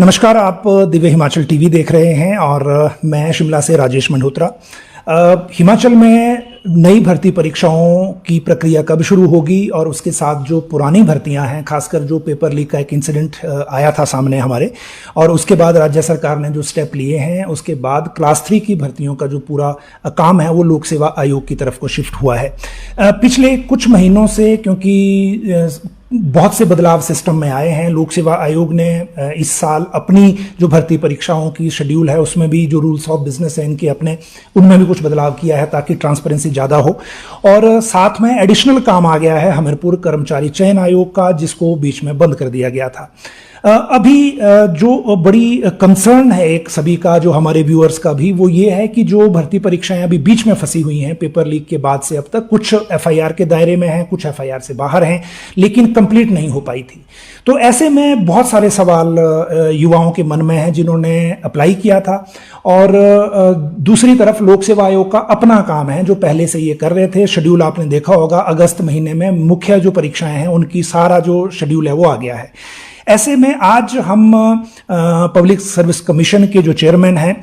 नमस्कार, आप दिव्य हिमाचल टीवी देख रहे हैं और मैं शिमला से राजेश मल्होत्रा। हिमाचल में नई भर्ती परीक्षाओं की प्रक्रिया कब शुरू होगी और उसके साथ जो पुरानी भर्तियां हैं, खासकर जो पेपर लीक का एक इंसिडेंट आया था सामने हमारे, और उसके बाद राज्य सरकार ने जो स्टेप लिए हैं, उसके बाद क्लास 3 की भर्तियों का जो पूरा काम है वो लोक सेवा आयोग की तरफ को शिफ्ट हुआ है। पिछले कुछ महीनों से क्योंकि बहुत से बदलाव सिस्टम में आए हैं, लोक सेवा आयोग ने इस साल अपनी जो भर्ती परीक्षाओं की शेड्यूल है उसमें भी जो रूल्स ऑफ बिजनेस है इनके अपने, उनमें भी कुछ बदलाव किया है ताकि ट्रांसपेरेंसी ज़्यादा हो। और साथ में एडिशनल काम आ गया है हमीरपुर कर्मचारी चयन आयोग का, जिसको बीच में बंद कर दिया गया था। अभी जो बड़ी कंसर्न है एक सभी का, जो हमारे व्यूअर्स का भी, वो ये है कि जो भर्ती परीक्षाएं अभी बीच में फंसी हुई हैं पेपर लीक के बाद से अब तक, कुछ एफआईआर के दायरे में हैं, कुछ एफआईआर से बाहर हैं, लेकिन कंप्लीट नहीं हो पाई थी। तो ऐसे में बहुत सारे सवाल युवाओं के मन में हैं जिन्होंने अप्लाई किया था। और दूसरी तरफ लोक सेवा आयोग का अपना काम है जो पहले से ये कर रहे थे। शेड्यूल आपने देखा होगा, अगस्त महीने में मुख्य जो परीक्षाएं हैं उनकी सारा जो शेड्यूल है वो आ गया है। ऐसे में आज हम पब्लिक सर्विस कमीशन के जो चेयरमैन हैं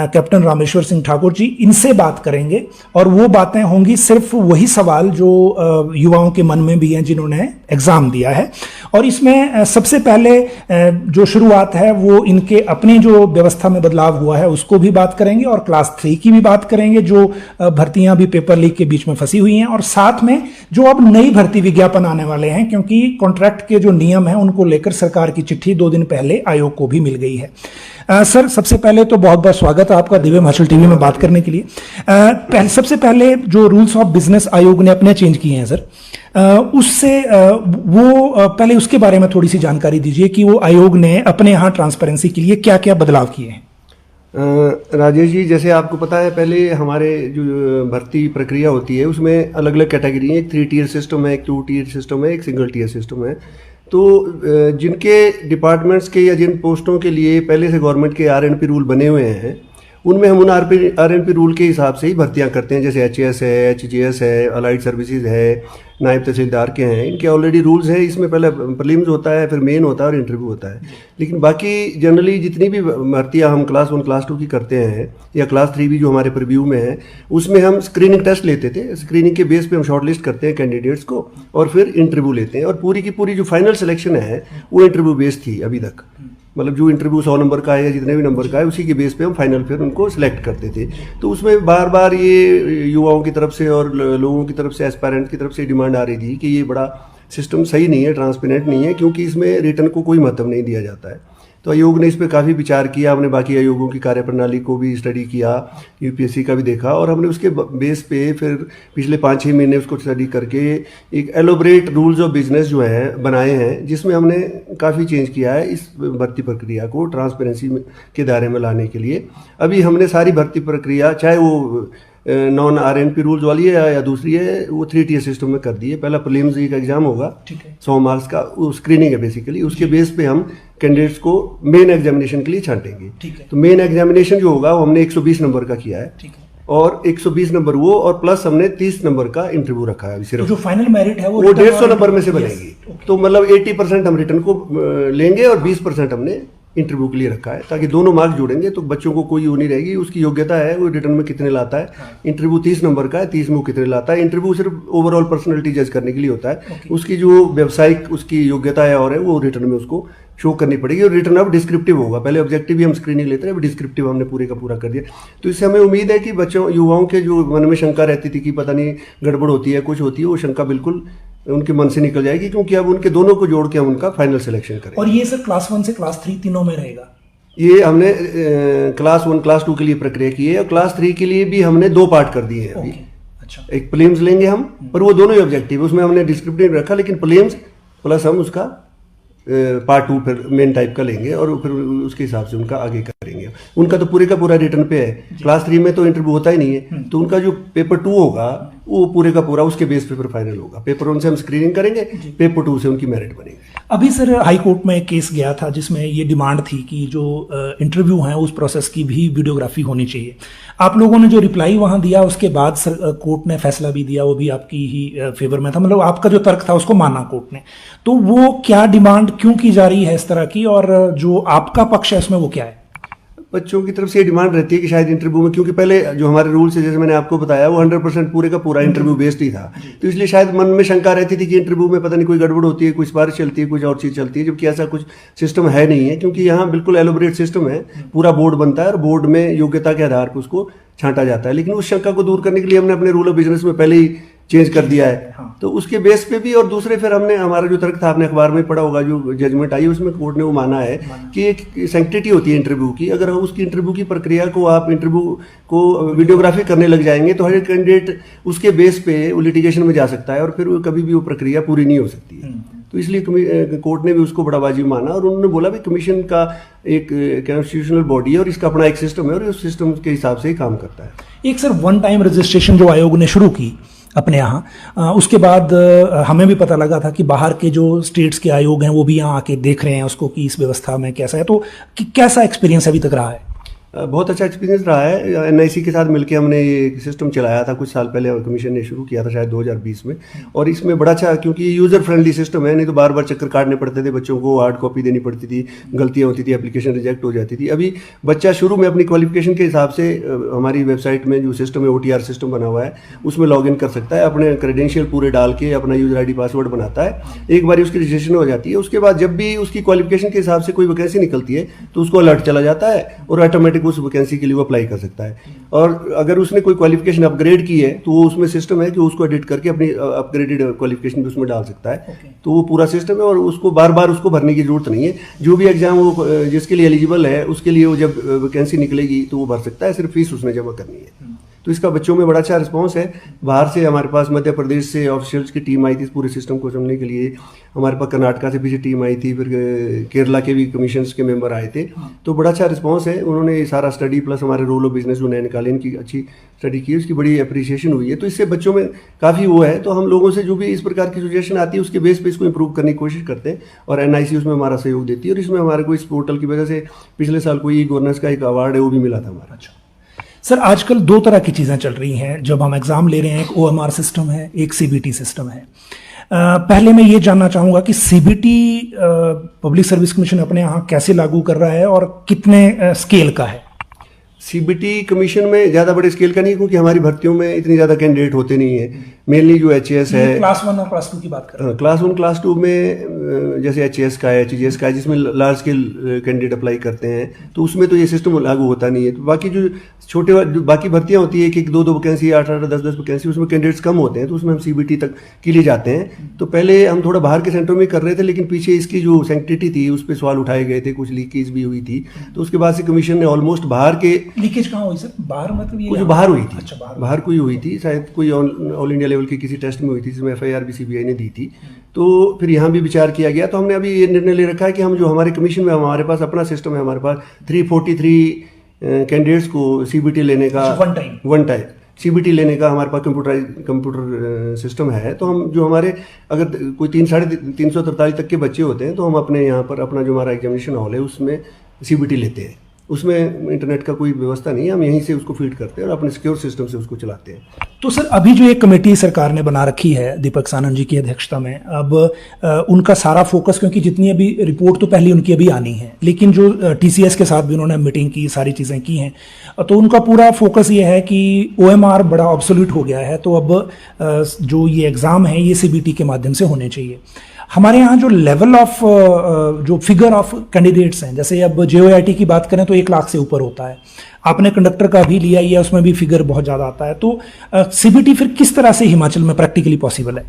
कैप्टन रामेश्वर सिंह ठाकुर जी, इनसे बात करेंगे और वो बातें होंगी सिर्फ वही सवाल जो युवाओं के मन में भी हैं जिन्होंने एग्जाम दिया है। और इसमें सबसे पहले जो शुरुआत है वो इनके अपनी जो व्यवस्था में बदलाव हुआ है उसको भी बात करेंगे और क्लास 3 की भी बात करेंगे, जो भर्तियां भी पेपर लीक के बीच में फंसी हुई हैं, और साथ में जो अब नई भर्ती विज्ञापन आने वाले हैं, क्योंकि कॉन्ट्रैक्ट के जो नियम हैं उनको लेकर सरकार की चिट्ठी 2 दिन पहले आयोग को भी मिल गई है। सर, सबसे पहले तो बहुत बहुत स्वागत है आपका दिव्य हिमाचल टीवी में बात करने के लिए। सबसे पहले जो रूल्स ऑफ बिजनेस आयोग ने अपने चेंज किए हैं सर, उससे वो पहले उसके बारे में थोड़ी सी जानकारी दीजिए कि वो आयोग ने अपने यहाँ ट्रांसपेरेंसी के लिए क्या क्या बदलाव किए हैं। राजेश जी, जैसे आपको पता है, पहले हमारे जो भर्ती प्रक्रिया होती है उसमें अलग अलग कैटेगरी है। एक 3 टियर सिस्टम है, एक 2 टियर सिस्टम है, एक सिंगल टियर सिस्टम है। तो जिनके डिपार्टमेंट्स के या जिन पोस्टों के लिए पहले से गवर्नमेंट के आरएनपी रूल बने हुए हैं, उनमें हम उन आरएनपी रूल के हिसाब से ही भर्तियां करते हैं। जैसे एचएएस है, एचजीएस है, अलाइड सर्विसेज है, नायब तहसीलदार के हैं, इनके ऑलरेडी रूल्स हैं। इसमें पहले प्रीलिम्स होता है, फिर मेन होता है और इंटरव्यू होता है। लेकिन बाकी जनरली जितनी भी भर्तियां हम क्लास 1 क्लास 2 की करते हैं या क्लास 3 भी जो हमारे प्रीव्यू में है, उसमें हम स्क्रीनिंग टेस्ट लेते थे। स्क्रीनिंग के बेस पे हम शॉर्टलिस्ट करते हैं कैंडिडेट्स को और फिर इंटरव्यू लेते हैं। और पूरी की पूरी जो फाइनल सिलेक्शन है वो इंटरव्यू बेस्ड थी अभी तक। मतलब जो इंटरव्यू 100 नंबर का है या जितने भी नंबर का है, उसी के बेस पे हम फाइनल फिर उनको सिलेक्ट करते थे। तो उसमें बार बार ये युवाओं की तरफ से और लोगों की तरफ से, एस्पायरेंट की तरफ से डिमांड आ रही थी कि ये बड़ा सिस्टम सही नहीं है, ट्रांसपेरेंट नहीं है, क्योंकि इसमें रिटर्न को कोई महत्व नहीं दिया जाता है। तो आयोग ने इस पर काफ़ी विचार किया। हमने बाकी आयोगों की कार्यप्रणाली को भी स्टडी किया, यूपीएससी का भी देखा, और हमने उसके बेस पे फिर पिछले 5-6 महीने उसको स्टडी करके एक एलोबरेट रूल्स ऑफ बिजनेस जो है बनाए हैं, जिसमें हमने काफ़ी चेंज किया है इस भर्ती प्रक्रिया को ट्रांसपेरेंसी के दायरे में लाने के लिए। अभी हमने सारी भर्ती प्रक्रिया, चाहे वो नॉन आरएनपी रूल्स वाली है या दूसरी है, वो 3 टियर सिस्टम में कर दी है। पहला प्रीलिम्स का एग्जाम होगा 100 मार्क्स का, वो स्क्रीनिंग है बेसिकली। उसके बेस पे हम कैंडिडेट्स को मेन एग्जामिनेशन के लिए छांटेंगे। तो मेन एग्जामिनेशन जो होगा वो हमने 120 नंबर का किया है, और 120 नंबर वो, और प्लस हमने 30 नंबर का इंटरव्यू रखा है। सिर्फ जो फाइनल मेरिट है वो 150 नंबर में से बनेगी। तो मतलब 80% हम रिटर्न को लेंगे और 20% हमने इंटरव्यू के लिए रखा है, ताकि दोनों मार्क्स जोड़ेंगे तो बच्चों को कोई वो नहीं रहेगी। उसकी योग्यता है वो रिटर्न में कितने लाता है। इंटरव्यू 30 नंबर का है, 30 में वो कितने लाता है। इंटरव्यू सिर्फ ओवरऑल पर्सनैलिटी जज करने के लिए होता है। उसकी जो व्यावसायिक उसकी योग्यता है और है वो रिटर्न में उसको शो करनी पड़ेगी। और रिटर्न अब डिस्क्रिप्टिव होगा। पहले ऑब्जेक्टिव ही हम स्क्रीनिंग लेते हैं, अब डिस्क्रिप्टिव हमने पूरे का पूरा कर दिया। तो इससे हमें उम्मीद है कि बच्चों, युवाओं के जो मन में शंका रहती थी कि पता नहीं गड़बड़ होती है, कुछ होती है, वो शंका बिल्कुल उनके मन से निकल जाएगी, क्योंकि अब उनके दोनों को जोड़ के हम उनका फाइनल सिलेक्शन करेंगे। और ये सर क्लास 1 से क्लास 3 तीनों में रहेगा? ये हमने क्लास 1 क्लास 2 के लिए प्रक्रिया की है, और क्लास 3 के लिए भी हमने 2 पार्ट कर दिए हैं अभी। अच्छा। एक प्रीलिम्स लेंगे हम, पर वो दोनों ही ऑब्जेक्टिव है, उसमें हमने डिस्क्रिप्टिव रखा, लेकिन प्रीलिम्स प्लस हम उसका पार्ट 2 फिर मेन टाइप का लेंगे, और फिर उसके हिसाब से उनका आगे करेंगे। उनका तो पूरे का पूरा रिटर्न पे है। क्लास 3 में तो इंटरव्यू होता ही नहीं है, तो उनका जो पेपर 2 होगा वो पूरे का पूरा उसके बेस पे फिर फाइनल होगा। पेपर 1 से हम स्क्रीनिंग करेंगे, पेपर 2 से उनकी मेरिट बनेगी। अभी सर हाई कोर्ट में एक केस गया था जिसमें ये डिमांड थी कि जो इंटरव्यू है उस प्रोसेस की भी वीडियोग्राफी होनी चाहिए। आप लोगों ने जो रिप्लाई वहां दिया उसके बाद कोर्ट ने फैसला भी दिया, वो भी आपकी ही फेवर में था, मतलब आपका जो तर्क था उसको माना कोर्ट ने। तो वो क्या डिमांड क्यों की जा रही है इस तरह की, और जो आपका पक्ष है उसमें वो क्या है? बच्चों की तरफ से ये डिमांड रहती है कि शायद इंटरव्यू में, क्योंकि पहले जो हमारे रूल्स है जैसे मैंने आपको बताया वो 100% पूरे का पूरा इंटरव्यू बेस्ड ही था, तो इसलिए शायद मन में शंका रहती थी कि इंटरव्यू में पता नहीं कोई गड़बड़ होती है, कोई सिफारिश चलती है, कुछ और चीज़ चलती है, जबकि ऐसा कुछ सिस्टम है नहीं है। क्योंकि यहाँ बिल्कुल एलोबरेट सिस्टम है, पूरा बोर्ड बनता है और बोर्ड में योग्यता के आधार पर उसको छांटा जाता है। लेकिन उस शंका को दूर करने के लिए हमने अपने रूल ऑफ बिजनेस में पहले ही चेंज कर दिया है। तो उसके बेस पे भी, और दूसरे फिर हमने हमारा जो तर्क था आपने अखबार में पढ़ा होगा, जो जजमेंट आई उसमें कोर्ट ने वो माना है कि एक सैंक्टिटी होती है इंटरव्यू की। अगर उसकी इंटरव्यू की प्रक्रिया को आप इंटरव्यू को वीडियोग्राफी करने लग जाएंगे तो हर एक कैंडिडेट उसके बेस पे वो लिटिगेशन में जा सकता है और फिर कभी भी वो प्रक्रिया पूरी नहीं हो सकती है। तो इसलिए कोर्ट ने भी उसको बड़ा वाजिब माना और उन्होंने बोला भी कमीशन का एक कॉन्स्टिट्यूशनल बॉडी है और इसका अपना एक सिस्टम है और उस सिस्टम के हिसाब से ही काम करता है। एक सर वन टाइम रजिस्ट्रेशन जो आयोग ने शुरू की अपने यहाँ, उसके बाद हमें भी पता लगा था कि बाहर के जो स्टेट्स के आयोग हैं वो भी यहाँ आके देख रहे हैं उसको कि इस व्यवस्था में कैसा है। तो कैसा एक्सपीरियंस अभी तक रहा है? बहुत अच्छा एक्सपीरियंस रहा है। एनआईसी के साथ मिलकर हमने ये सिस्टम चलाया था कुछ साल पहले, कमीशन ने शुरू किया था शायद 2020 में, और इसमें बड़ा अच्छा, क्योंकि यूज़र फ्रेंडली सिस्टम है, नहीं तो बार बार चक्कर काटने पड़ते थे, बच्चों को हार्ड कॉपी देनी पड़ती थी, गलतियाँ होती थी, एप्लीकेशन रिजेक्ट हो जाती थी। अभी बच्चा शुरू में अपनी क्वालिफिकेशन के हिसाब से हमारी वेबसाइट में जो सिस्टम है OTR सिस्टम बना हुआ है उसमें लॉग इन कर सकता है, अपने क्रेडेंशियल पूरे डाल के अपना यूज़र ID पासवर्ड बनाता है। एक बार उसकी रजिस्ट्रेशन हो जाती है, उसके बाद जब भी उसकी क्वालिफिकेशन के हिसाब से कोई वैकेंसी निकलती है तो उसको अलर्ट चला जाता है और ऑटोमेटिक उस वैकेंसी के लिए अप्लाई कर सकता है। और अगर उसने कोई क्वालिफिकेशन अपग्रेड की है तो वो उसमें सिस्टम है कि उसको एडिट करके अपनी अपग्रेडेड क्वालिफिकेशन भी उसमें डाल सकता है। तो वो पूरा सिस्टम है और उसको बार बार उसको भरने की जरूरत नहीं है। जो भी एग्जाम वो जिसके लिए एलिजिबल है उसके लिए वो जब वैकेंसी निकलेगी तो वो भर सकता है, सिर्फ फीस उसने जमा करनी है। तो इसका बच्चों में बड़ा अच्छा रिस्पांस है। बाहर से हमारे पास मध्य प्रदेश से ऑफिशियल्स की टीम आई थी पूरे सिस्टम को समझने के लिए, हमारे पास कर्नाटका से भी टीम आई थी, फिर केरला के भी कमीशंस के मेंबर आए थे। तो बड़ा अच्छा रिस्पांस है। उन्होंने सारा स्टडी प्लस हमारे रूल ऑफ बिजनेस जो नए निकाले इनकी अच्छी स्टडी की, उसकी बड़ी अप्रिसिएशन हुई है। तो इससे बच्चों में काफ़ी वो है। तो हम लोगों से जो भी इस प्रकार की सजेशन आती है उसके बेस पे इसको इंप्रूव करने की कोशिश करते हैं और एनआईसी उसमें हमारा सहयोग देती है। और इसमें हमारे को इस पोर्टल की वजह से पिछले साल को ई गवर्नेंस का एक अवार्ड है वो भी मिला था हमारा। अच्छा सर, आजकल दो तरह की चीज़ें चल रही हैं जब हम एग्ज़ाम ले रहे हैं, एक OMR सिस्टम है, एक CBT सिस्टम है। पहले मैं ये जानना चाहूँगा कि CBT पब्लिक सर्विस कमीशन अपने यहाँ कैसे लागू कर रहा है और कितने स्केल का है? CBT कमीशन में ज़्यादा बड़े स्केल का नहीं, क्योंकि हमारी भर्तियों में इतनी ज़्यादा कैंडिडेट होते नहीं है। मेनली जो HAS है, क्लास 1 और क्लास 2 की बात कर रहे हैं। क्लास 1 क्लास 2 में जैसे HAS का है, HGS का है, जिसमें लार्ज स्केल कैंडिडेट अप्लाई करते हैं, तो उसमें तो ये सिस्टम लागू होता नहीं है। तो बाकी जो बाकी भर्तियां होती है, एक 2 वैकेंसी, 8 10 वैकेंसी, उसमें कैंडिडेट्स कम होते हैं, तो उसमें हम CBT तक के लिए जाते हैं। तो पहले हम थोड़ा बाहर के सेंटरों में कर रहे थे, लेकिन पीछे इसकी जो सैंक्टिटी थी उस पर सवाल उठाए गए थे, कुछ लीकेज भी हुई थी। तो उसके बाद से कमीशन ने ऑलमोस्ट बाहर के लीकेज कहाँ हुई सर? बाहर मतलब ये जो बाहर हुई थी। अच्छा, बाहर कोई हुई थी, शायद कोई ऑल इंडिया लेवल की किसी टेस्ट में हुई थी जिसमें FIR भी CBI ने दी थी। तो फिर यहाँ भी विचार किया गया। तो हमने अभी ये निर्णय ले रखा है कि हम जो हमारे कमीशन में हमारे पास अपना सिस्टम है, हमारे पास 343 कैंडिडेट्स को CBT लेने का वन टाइम CBT लेने का हमारे पास कंप्यूटर सिस्टम है। तो हम जो हमारे अगर कोई 343 तक के बच्चे होते हैं तो हम अपने यहाँ पर अपना जो हमारा एग्जामिनेशन हॉल है उसमें CBT लेते हैं। उसमें इंटरनेट का कोई व्यवस्था नहीं है, हम यहीं से उसको फीड करते हैं और अपने सिक्योर सिस्टम से उसको चलाते हैं। तो सर अभी जो एक कमेटी सरकार ने बना रखी है दीपक सानंद जी की अध्यक्षता में, अब उनका सारा फोकस, क्योंकि जितनी अभी रिपोर्ट तो पहले उनकी अभी आनी है, लेकिन जो TCS के साथ भी उन्होंने मीटिंग की, सारी चीज़ें की हैं, तो उनका पूरा फोकस ये है कि OMR बड़ा ऑब्सोल्यूट हो गया है, तो अब जो ये एग्ज़ाम है ये CBT के माध्यम से होने चाहिए। हमारे यहाँ जो लेवल ऑफ जो फिगर ऑफ कैंडिडेट्स हैं, जैसे अब JOIT की बात करें तो 1 लाख से ऊपर होता है, आपने कंडक्टर का भी लिया है, उसमें भी फिगर बहुत ज़्यादा आता है। तो CBT फिर किस तरह से हिमाचल में प्रैक्टिकली पॉसिबल है?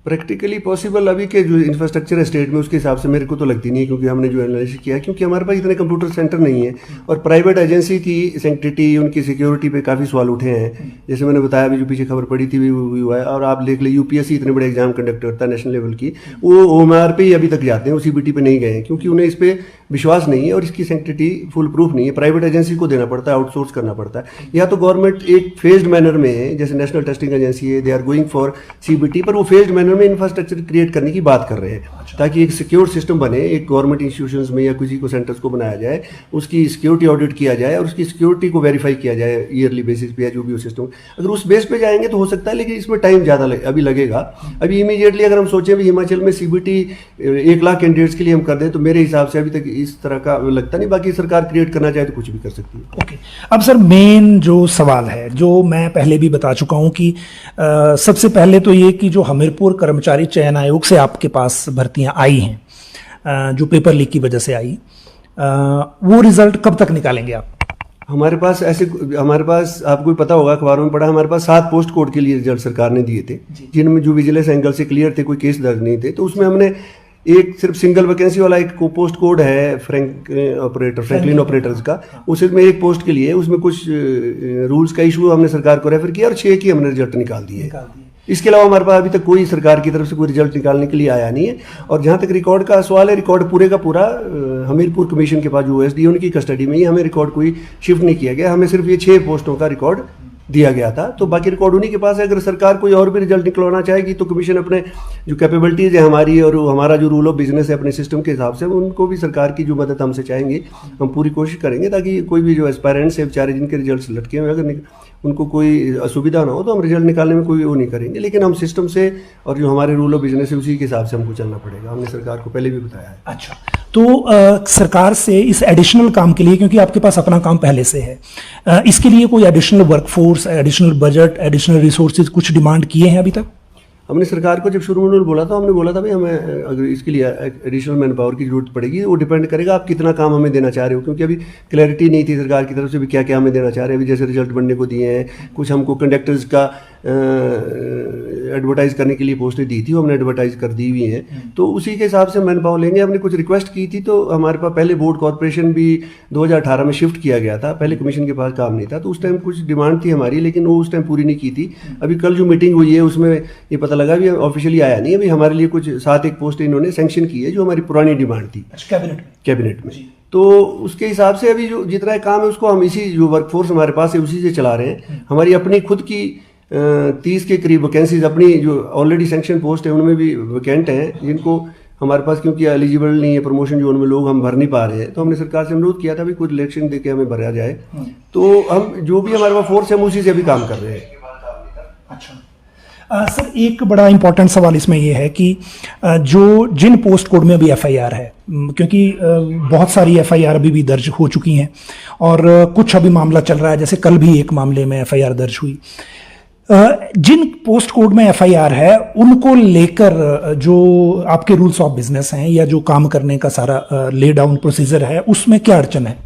प्रैक्टिकली पॉसिबल अभी के जो इंफ्रास्ट्रक्चर है स्टेट में उसके हिसाब से मेरे को तो लगती नहीं है, क्योंकि हमने जो एनालिसिस किया है, क्योंकि हमारे पास इतने कंप्यूटर सेंटर नहीं है और प्राइवेट एजेंसी की सैंक्टिटी, उनकी सिक्योरिटी पे काफ़ी सवाल उठे हैं। जैसे मैंने बताया अभी जो पीछे खबर पड़ी थी भी हुआ है। और आप देख ले UPSC इतने बड़े एग्जाम कंडक्ट करता है नेशनल लेवल की, वो OMR पे ही अभी तक जाते हैं, वो CBT पे नहीं गए हैं, क्योंकि उन्हें इस पर विश्वास नहीं है और इसकी सैंक्टिटी फुल प्रूफ नहीं है। प्राइवेट एजेंसी को देना पड़ता है, आउटसोर्स करना पड़ता है। या तो गवर्नमेंट एक फेज्ड मैनर में, जैसे नेशनल टेस्टिंग एजेंसी है, they are going for CBT, पर वो फेज्ड मैनर में इंफ्रास्ट्रक्चर क्रिएट करने की बात कर रहे हैं, ताकि एक सिक्योर सिस्टम बने। एक गवर्नमेंट इंस्टीट्यूशंस में या किसी को सेंटर्स को बनाया जाए, उसकी सिक्योरिटी ऑडिट किया जाए और उसकी सिक्योरिटी को वेरीफाई किया जाए ईयरली बेसिस पे, या जो भी हो सिस्टम। अगर उस बेस पे जाएंगे तो हो सकता है, लेकिन इसमें टाइम ज़्यादा अभी लगेगा। अभी इमीडिएटली अगर हम सोचें भी हिमाचल में CBT 1 लाख कैंडिडेट्स के लिए हम कर दें, तो मेरे हिसाब से अभी तक इस तरह का लगता नहीं। बाकी सरकार क्रिएट करना चाहे तो कुछ भी कर सकती है। ओके, अब सर मेन जो सवाल है, जो मैं पहले भी बता चुका हूं कि सबसे पहले तो ये कि जो हमीरपुर कर्मचारी चयन आयोग से आपके पास भर्तियां आई हैं, जो पेपर लीक की वजह से आई, वो रिजल्ट कब तक निकालेंगे आप? हमारे पास आपको भी पता होगा, अखबारों में पढ़ा, हमारे पास 7 पोस्ट कोड के लिए रिजल्ट सरकार ने दिए थे, जिनमें जो विजिलेंस एंगल से क्लियर थे, कोई केस दर्ज नहीं थे। तो उसमें हमने एक सिर्फ सिंगल वैकेंसी वाला एक पोस्ट कोड है फ्रैंकलिन ऑपरेटर्स का, उसमें एक पोस्ट के लिए उसमें कुछ रूल्स का इशू हमने सरकार को रेफर किया और 6 की हमने रिजल्ट निकाल दिए। इसके अलावा हमारे पास अभी तक कोई सरकार की तरफ से कोई रिजल्ट निकालने के लिए आया नहीं है। और जहाँ तक रिकॉर्ड का सवाल है, रिकॉर्ड पूरे का पूरा हमीरपुर कमीशन के पास जो OSD उनकी कस्टडी में ही, हमें रिकॉर्ड कोई शिफ्ट नहीं किया गया। हमें सिर्फ ये 6 पोस्टों का रिकॉर्ड दिया गया था, तो बाकी रिकॉर्ड उन्हीं के पास है। अगर सरकार कोई और भी रिजल्ट निकलवाना चाहेगी तो कमीशन अपने जो कैपेबिलिटीज़ है हमारी और हमारा जो रूल ऑफ बिजनेस है अपने सिस्टम के हिसाब से, उनको भी सरकार की जो मदद हमसे चाहेंगे हम पूरी कोशिश करेंगे, ताकि कोई भी जो एस्पायरेंट्स है बेचारे जिनके रिजल्ट लटके हुए, अगर उनको कोई असुविधा ना हो तो हम रिजल्ट निकालने में कोई वो नहीं करेंगे। लेकिन हम सिस्टम से और जो हमारे रूल ऑफ बिजनेस है उसी के हिसाब से हमको चलना पड़ेगा। हमने सरकार को पहले भी बताया है। अच्छा, तो सरकार से इस एडिशनल काम के लिए, क्योंकि आपके पास अपना काम पहले से है, इसके लिए कोई additional workforce, additional budget, additional resources कुछ डिमांड किए हैं अभी तक? हमने सरकार को जब शुरू में उन्होंने बोला था, हमने बोला था भाई हमें अगर इसके लिए एडिशनल मैन पावर की जरूरत पड़ेगी, वो डिपेंड करेगा आप कितना काम हमें देना चाह रहे हो, क्योंकि अभी क्लैरिटी नहीं थी सरकार की तरफ से भी क्या क्या हमें देना चाह रहे हैं। अभी जैसे रिजल्ट बनने को दिए हैं, कुछ हमको कंडक्टर्स का एडवर्टाइज करने के लिए पोस्टें दी थी, वो हमने एडवर्टाइज कर दी हुई हैं, तो उसी के हिसाब से मैन पावर लेंगे। हमने कुछ रिक्वेस्ट की थी, तो हमारे पास पहले बोर्ड कॉर्पोरेशन भी 2018 में शिफ्ट किया गया था, पहले कमीशन के पास काम नहीं था, तो उस टाइम कुछ डिमांड थी हमारी, लेकिन वो उस टाइम पूरी नहीं की थी। अभी कल जो मीटिंग हुई है उसमें ये पता लगा भी ऑफिशियली आया नहीं, अभी हमारे लिए कुछ 7 पोस्ट इन्होंने सैंक्शन की है जो हमारी पुरानी डिमांड थी कैबिनेट में। तो उसके हिसाब से अभी जो जितना काम है उसको हम इसी जो वर्कफोर्स हमारे पास है उसी से चला रहे हैं। हमारी अपनी खुद की 30 के करीब वैकेंसीज अपनी जो ऑलरेडी सैंक्शन पोस्ट है उनमें भी वैकेंट हैं, जिनको हमारे पास क्योंकि एलिजिबल नहीं है प्रमोशन जोन में लोग, हम भर नहीं पा रहे हैं, तो हमने सरकार से अनुरोध किया था भी कुछ इलेक्शन देके हमें भरा जाए। तो हम जो भी हमारे पास फोर्स है हम उसी से भी काम कर रहे हैं। अच्छा सर, एक बड़ा इंपॉर्टेंट सवाल इसमें यह है कि जिन पोस्ट कोड में अभी FIR है, क्योंकि बहुत सारी FIR अभी भी दर्ज हो चुकी हैं और कुछ अभी मामला चल रहा है, जैसे कल भी एक मामले में FIR दर्ज हुई। जिन पोस्ट कोड में FIR है उनको लेकर जो आपके रूल्स ऑफ बिजनेस हैं या जो काम करने का सारा ले डाउन प्रोसीजर है, उसमें क्या अड़चन है?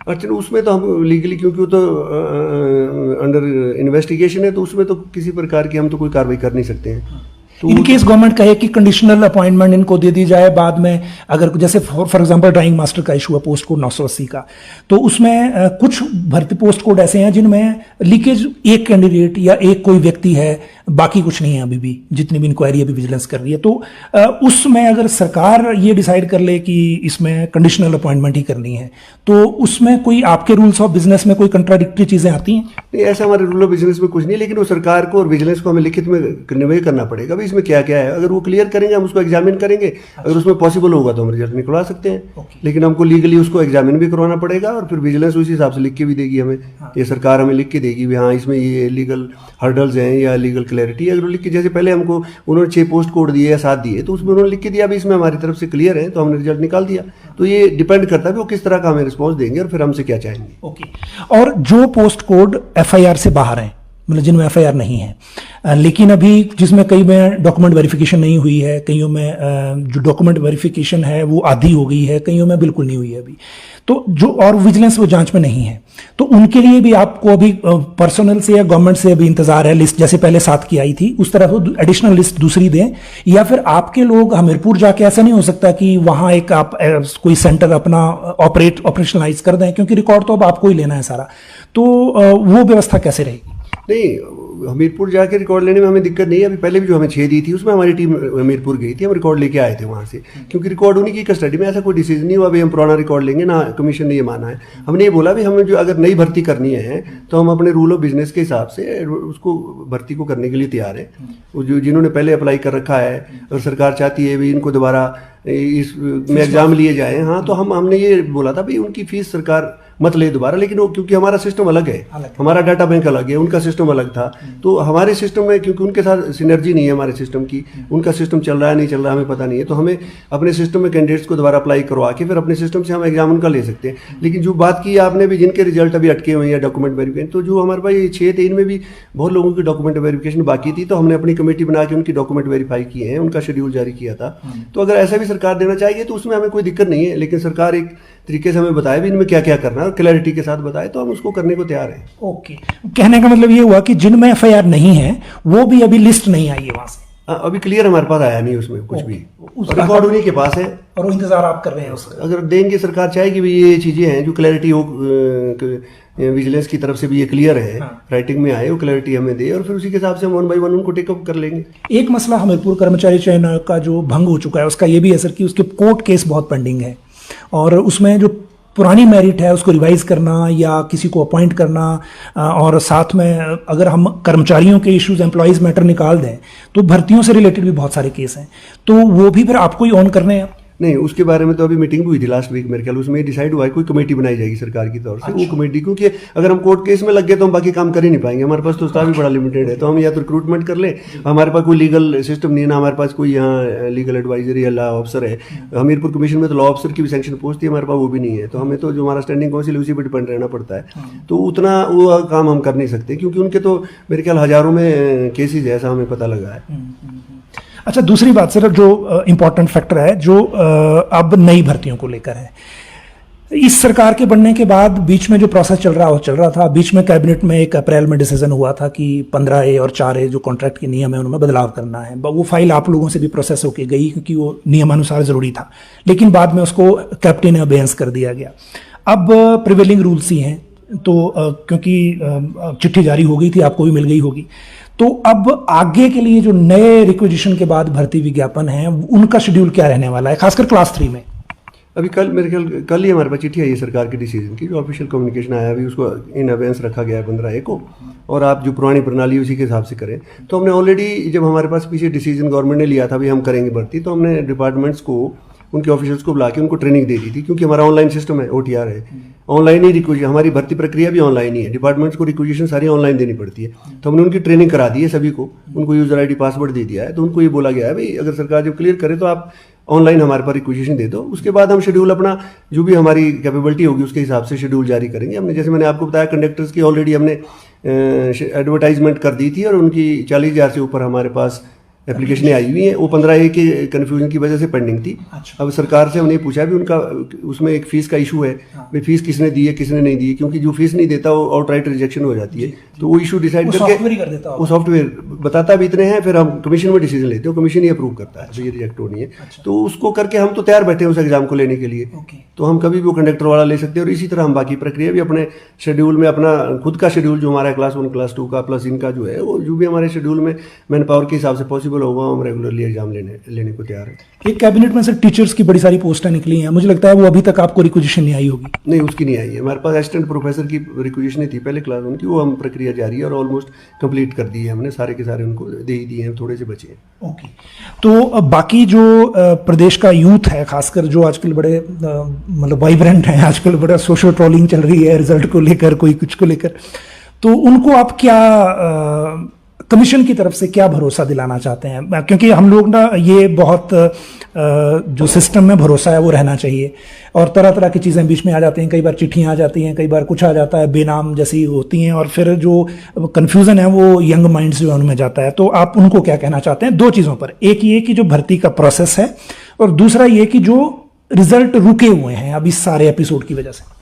अड़चन उसमें तो हम लीगली, क्योंकि वो तो अंडर इन्वेस्टिगेशन है, तो उसमें तो किसी प्रकार की हम तो कोई कार्रवाई कर नहीं सकते हैं। तो इन केस गवर्नमेंट कहे कि कंडीशनल अपॉइंटमेंट इनको दे दी जाए बाद में, अगर जैसे फॉर एग्जांपल ड्राइंग मास्टर का इशू है पोस्ट कोड 980 का, तो उसमें कुछ भर्ती पोस्ट कोड ऐसे हैं जिनमें लीकेज एक कैंडिडेट या एक कोई व्यक्ति है, बाकी कुछ नहीं है अभी भी, जितनी भी इंक्वायरी अभी विजिलेंस कर रही है। तो उसमें अगर सरकार ये डिसाइड कर ले कि इसमें कंडीशनल अपॉइंटमेंट ही करनी है, तो उसमें कोई आपके रूल्स ऑफ बिजनेस में कोई कंट्राडिक्टरी चीजें आती हैं? नहीं, ऐसा हमारे रूल ऑफ बिजनेस में कुछ नहीं, लेकिन वो सरकार को और विजिलेंस को हमें लिखित में कन्वे करना पड़ेगा भाई इसमें क्या क्या है। अगर वो क्लियर करेंगे हम उसको एग्जामिन करेंगे, अगर उसमें पॉसिबल होगा तो हम रिजल्ट निकलवा सकते हैं, लेकिन हमको लीगली उसको एग्जामिन भी करवाना पड़ेगा और फिर विजिलेंस उसी हिसाब से लिख के भी देगी हमें। ये सरकार हमें लिख के देगी भी हाँ इसमें ये लीगल हर्डल्स हैं या लीगल क्लैरिटी, अगर लिख के, जैसे पहले हमको उन्होंने 6 पोस्ट कोड दिए या 7 दिए, तो उसमें उन्होंने लिख के दिया भी इसमें हमारी तरफ से क्लियर है, तो हमने रिजल्ट निकाल दिया। तो ये डिपेंड करता है कि वो किस तरह का हमें रिस्पॉन्स देंगे और फिर हमसे क्या चाहेंगे। ओके, और जो पोस्ट कोड FIR से बाहर हैं, मतलब जिनमें FIR नहीं है, लेकिन अभी जिसमें कई में डॉक्यूमेंट वेरिफिकेशन नहीं हुई है, कईयों में जो डॉक्यूमेंट वेरिफिकेशन है वो आधी हो गई है, कईयों में बिल्कुल नहीं हुई है अभी, तो जो और विजिलेंस वो जांच में नहीं है, तो उनके लिए भी आपको अभी पर्सनल से या गवर्नमेंट से अभी इंतजार है लिस्ट, जैसे पहले 7 की आई थी उस तरह से एडिशनल लिस्ट दूसरी दें, या फिर आपके लोग हमीरपुर जाके, ऐसा नहीं हो सकता कि वहां एक आप कोई सेंटर अपना ऑपरेशनलाइज कर दें, क्योंकि रिकॉर्ड तो अब आपको ही लेना है सारा, तो वो व्यवस्था कैसे रहेगी? नहीं, हमीरपुर जाके रिकॉर्ड लेने में हमें दिक्कत नहीं है। अभी पहले भी जो हमें 6 दी थी उसमें हमारी टीम हमीरपुर गई थी, हम रिकॉर्ड लेके आए थे वहाँ से, क्योंकि रिकॉर्ड उन्हीं की कस्टडी में, ऐसा कोई डिसीजन नहीं हुआ भाई हम पुराना रिकॉर्ड लेंगे ना, कमीशन ने ये माना है। हमने ये बोला भी हमें जो अगर नई भर्ती करनी है तो हम अपने रूल ऑफ बिजनेस के हिसाब से उसको भर्ती को करने के लिए तैयार है। जो जिन्होंने पहले अप्लाई कर रखा है, अगर सरकार चाहती है भी इनको दोबारा इस में एग्जाम लिए जाए, हाँ, तो हमने ये बोला था भाई उनकी फीस सरकार मत ले दोबारा, लेकिन वो क्योंकि हमारा सिस्टम अलग है, हमारा डाटा बैंक अलग है, उनका सिस्टम अलग था, तो हमारे सिस्टम में क्योंकि उनके साथ सिनर्जी नहीं है हमारे सिस्टम की, उनका सिस्टम चल रहा है नहीं चल रहा है हमें पता नहीं है, तो हमें अपने सिस्टम में कैंडिडेट्स को दोबारा अप्लाई करवा के फिर अपने सिस्टम से हम एग्जाम उनका ले सकते हैं। लेकिन जो बात की आपने भी जिनके रिजल्ट अभी अटके हुए हैं डॉक्यूमेंट वेरिफिकेशन, तो जो हमारे पास 6 थे इनमें भी बहुत लोगों की डॉक्यूमेंट वेरिफिकेशन बाकी थी, तो हमने अपनी कमेटी बना के उनकी डॉक्यूमेंट वेरीफाई किए हैं, उनका शेड्यूल जारी किया था। तो अगर ऐसा भी सरकार देना चाहिए तो उसमें हमें कोई दिक्कत नहीं है, लेकिन सरकार एक तरीके से हमें बताए भी इनमें क्या क्या करना है और क्लैरिटी के साथ बताए तो हम उसको करने को तैयार हैं। ओके, कहने का मतलब ये हुआ कि जिनमें एफआईआर नहीं है वो भी अभी लिस्ट नहीं आई है वहां से? अभी क्लियर हमारे पास आया नहीं उसमें कुछ भी, रिकॉर्ड उन्हीं के पास है और वो इंतजार आप कर रहे हैं उसका? अगर देंगे सरकार चाहेगी भी ये चीजें हैं जो क्लैरिटी हो, विजिलेंस की तरफ से भी ये क्लियर है, राइटिंग में आए, वो क्लैरिटी हमें दे और फिर उसी के हिसाब से हम 1 बाय 1 उनको टेकअप कर लेंगे। एक मसला हमीरपुर कर्मचारी चयन का जो भंग हो चुका है उसका ये भी है सर कि उसके कोर्ट केस बहुत पेंडिंग है और उसमें जो पुरानी मेरिट है उसको रिवाइज करना या किसी को अपॉइंट करना, और साथ में अगर हम कर्मचारियों के इश्यूज एम्प्लॉयज मैटर निकाल दें तो भर्तियों से रिलेटेड भी बहुत सारे केस हैं, तो वो भी फिर आपको ही ऑन करने हैं? नहीं, उसके बारे में तो अभी मीटिंग हुई थी लास्ट वीक मेरे ख्याल, उसमें डिसाइड हुआ है कोई कमेटी बनाई जाएगी सरकार की तरफ से। वो कमेटी, क्योंकि अगर हम कोर्ट केस में लग गए तो हम बाकी काम कर ही नहीं पाएंगे, हमारे पास तो स्टाफ भी बड़ा लिमिटेड है, तो हम या तो रिक्रूटमेंट कर ले, हमारे पास कोई लीगल सिस्टम नहीं है ना, हमारे पास कोई यहाँ लीगल एडवाइजर या लॉ ऑफिसर है। हमीरपुर कमीशन में तो लॉ ऑफिसर की भी सैंक्शन पोस्ट थी, हमारे पास वो भी नहीं है, तो हमें तो जो हमारा स्टैंडिंग काउंसिल है उसी पर डिपेंड रहना पड़ता है, तो उतना वो काम हम कर नहीं सकते क्योंकि उनके तो मेरे ख्याल हजारों में केसेज है, ऐसा हमें पता लगा है। अच्छा, दूसरी बात सर जो इम्पोर्टेंट फैक्टर है जो अब नई भर्तियों को लेकर है, इस सरकार के बनने के बाद बीच में जो प्रोसेस चल रहा था, बीच में कैबिनेट में 1 अप्रैल में डिसीजन हुआ था कि 15A और 4A जो कॉन्ट्रैक्ट के नियम है उनमें बदलाव करना है। वो फाइल आप लोगों से भी प्रोसेस होके गई क्योंकि वो नियमानुसार जरूरी था, लेकिन बाद में उसको कैप्टन ने अबेंस कर दिया गया। अब प्रिवेलिंग रूल्स ही हैं, तो क्योंकि चिट्ठी जारी हो गई थी, आपको भी मिल गई होगी, तो अब आगे के लिए जो नए रिक्विजिशन के बाद भर्ती विज्ञापन है उनका शेड्यूल क्या रहने वाला है, खासकर क्लास 3 में? अभी कल मेरे ख्याल कल ही हमारे पास चिट्ठी आई है सरकार के डिसीजन की, जो ऑफिशियल कम्युनिकेशन आया अभी उसको इन अवेंस रखा गया है 15A को, और आप जो पुरानी प्रणाली उसी के हिसाब से करें। तो हमने ऑलरेडी जब हमारे पास पीछे डिसीजन गवर्नमेंट ने लिया था भी हम करेंगे भर्ती, तो हमने डिपार्टमेंट्स को उनके ऑफिसर्स को बुला के उनको ट्रेनिंग दे दी थी, क्योंकि हमारा ऑनलाइन सिस्टम है, OTR है, ऑनलाइन ही रिक्विजिशन, हमारी भर्ती प्रक्रिया भी ऑनलाइन ही है, डिपार्टमेंट्स को रिक्विजिशन सारी ऑनलाइन देनी पड़ती है, तो हमने उनकी ट्रेनिंग करा दी है सभी को, उनको यूजर ID पासवर्ड दे दिया है, तो उनको ये बोला गया है भाई अगर सरकार जब क्लियर करे तो आप ऑनलाइन हमारे पास रिक्विजिशन दे दो, उसके बाद हम शेड्यूल अपना जो भी हमारी कैपेबिलिटी होगी उसके हिसाब से शेड्यूल जारी करेंगे। हमने जैसे मैंने आपको बताया कंडक्टर्स की ऑलरेडी हमने एडवर्टाइजमेंट कर दी थी और उनकी 40,000 से ऊपर हमारे पास एप्लीकेशनें आई हुई हैं, वो 15A के कन्फ्यूजन की वजह से पेंडिंग थी। अच्छा। अब सरकार से हमने पूछा भी उनका उसमें एक फीस का इशू है, भाई फीस किसने दी है किसने नहीं दी है, क्योंकि जो फीस नहीं देता वो आउटराइट रिजेक्शन हो जाती है, तो वो इशू डिसाइड करके वो सॉफ्टवेयर बताता भी इतने हैं, फिर हम कमीशन में डिसीजन लेते हैं, कमीशन ही अप्रूव करता है तो ये रिजेक्ट होनी है। तो उसको करके हम तो तैयार बैठे हैं उस एग्जाम को लेने के लिए, तो हम कभी भी वो कंडक्टर वाला ले सकते हैं, और इसी तरह हम बाकी प्रक्रिया भी अपने शेड्यूल में अपना खुद का शेड्यूल जो हमारा क्लास 1 क्लास 2 का प्लस इनका जो है वो जो भी हमारे शेड्यूल में मैन पावर के हिसाब से पॉसिबल होगा हम रेगुलरली एग्जाम लेने को तैयार है। एक कैबिनेट में सर टीचर्स की बड़ी सारी पोस्टें निकली हैं, मुझे लगता है वो अभी तक आपको रिक्विजिशन नहीं आई होगी? नहीं, उसकी नहीं आई है, हमारे पास असिस्टेंट प्रोफेसर की रिक्विजिशन थी पहले क्लास 1 की, वो हम प्रक्रिया जारी है और ऑलमोस्ट कंप्लीट कर दी है हमने, सारे के सारे उनको दे ही दिए हैं, थोड़े से बचे हैं। ओके, तो बाकी जो प्रदेश का यूथ है खासकर जो आजकल बड़े मतलब वाइब्रेंट हैं, आजकल बड़ा सोशल ट्रोलिंग चल रही है रिजल्ट को लेकर, कोई कुछ को लेकर, तो उनको आप क्या कमीशन की तरफ से क्या भरोसा दिलाना चाहते हैं? क्योंकि हम लोग ना ये बहुत जो सिस्टम में भरोसा है वो रहना चाहिए, और तरह तरह की चीज़ें बीच में आ जाती हैं, कई बार चिट्ठियाँ आ जाती हैं, कई बार कुछ आ जाता है, बेनाम जैसी होती हैं, और फिर जो कन्फ्यूज़न है वो यंग माइंड्स जो है उनमें जाता है। तो आप उनको क्या कहना चाहते हैं 2 चीज़ों पर? एक ये कि जो भर्ती का प्रोसेस है, और दूसरा ये कि जो रिजल्ट रुके हुए हैं अब इस सारे एपिसोड की वजह से।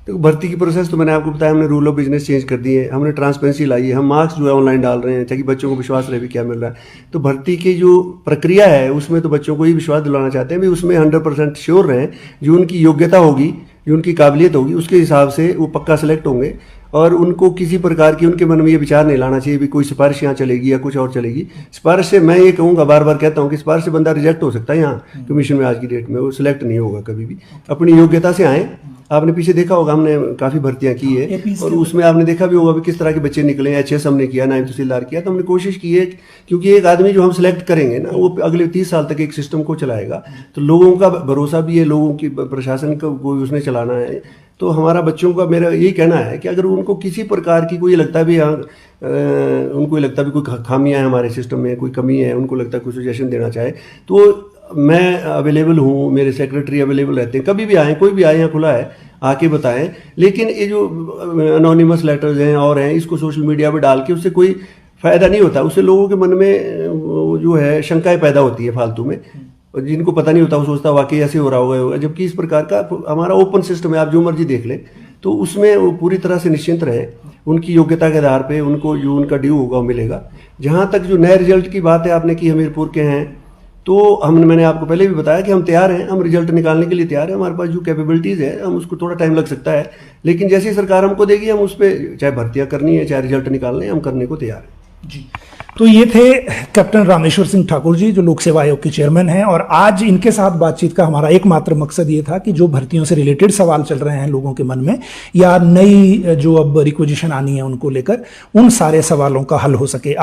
तो भर्ती की प्रोसेस तो मैंने आपको बताया, हमने रूल ऑफ बिजनेस चेंज कर दिए, हमने ट्रांसपेरेंसी लाई है, हम मार्क्स जो है ऑनलाइन डाल रहे हैं ताकि बच्चों को विश्वास रहे भी क्या मिल रहा है। तो भर्ती की जो प्रक्रिया है उसमें तो बच्चों को ही विश्वास दिलाना चाहते हैं भी उसमें 100% श्योर रहें, जो उनकी योग्यता होगी, जो उनकी काबिलियत होगी उसके हिसाब से वो पक्का सेलेक्ट होंगे, और उनको किसी प्रकार की उनके मन में ये विचार नहीं लाना चाहिए भी कोई सिफारिश यहाँ चलेगी या कुछ और चलेगी। सिफारिश से मैं ये कहूँगा, बार बार कहता हूँ कि सिफारिश से बंदा रिजेक्ट हो सकता है यहाँ कमीशन में, आज की डेट में वो सिलेक्ट नहीं होगा कभी भी। अपनी योग्यता से आए। आपने पीछे देखा होगा, हमने काफ़ी भर्तियां की है और उसमें आपने देखा भी होगा भी किस तरह के बच्चे निकले। HS हमने किया, 9th तहसीलदार किया, तो हमने कोशिश की है क्योंकि एक आदमी जो हम सिलेक्ट करेंगे ना, वो अगले 30 साल तक एक सिस्टम को चलाएगा, तो लोगों का भरोसा भी है, लोगों की प्रशासन को उसने चलाना है। तो हमारा बच्चों का मेरा यही कहना है कि अगर उनको किसी प्रकार की कोई लगता भी उनको लगता भी कोई खामियां है हमारे सिस्टम में, कोई कमी है, उनको लगता है कोई सजेशन देना चाहे, तो मैं अवेलेबल हूँ, मेरे सेक्रेटरी अवेलेबल रहते हैं, कभी भी आएँ, कोई भी आए, यहाँ खुला है, आके बताएं। लेकिन ये जो अनोनिमस लेटर्स हैं और हैं, इसको सोशल मीडिया पे डाल के उससे कोई फ़ायदा नहीं होता। उससे लोगों के मन में जो है शंकाएं पैदा होती है फालतू में, और जिनको पता नहीं होता वो सोचता वाकई ऐसे हो रहा होगा, जबकि इस प्रकार का हमारा ओपन सिस्टम है, आप जो मर्जी देख लें। तो उसमें वो पूरी तरह से निश्चिंत रहे, उनकी योग्यता के आधार पे उनको जो उनका ड्यू होगा वो मिलेगा। जहाँ तक जो नए रिजल्ट की बात है आपने की, हमीरपुर के हैं, तो मैंने आपको पहले भी बताया कि हम तैयार हैं, हम रिजल्ट निकालने के लिए तैयार हैं। हमारे पास जो कैपेबिलिटीज़ है, हम उसको थोड़ा टाइम लग सकता है, लेकिन जैसी सरकार हमको देगी हम उस पर चाहे भर्तियाँ करनी है, चाहे रिजल्ट निकालने, हम करने को तैयार हैं जी। तो ये थे कैप्टन रामेश्वर सिंह ठाकुर जी, जो लोक सेवा आयोग के चेयरमैन हैं, और आज इनके साथ बातचीत का हमारा एकमात्र मकसद ये था कि जो भर्तियों से रिलेटेड सवाल चल रहे हैं लोगों के मन में, या नई जो अब रिक्वेजिशन आनी है उनको लेकर, उन सारे सवालों का हल हो सके।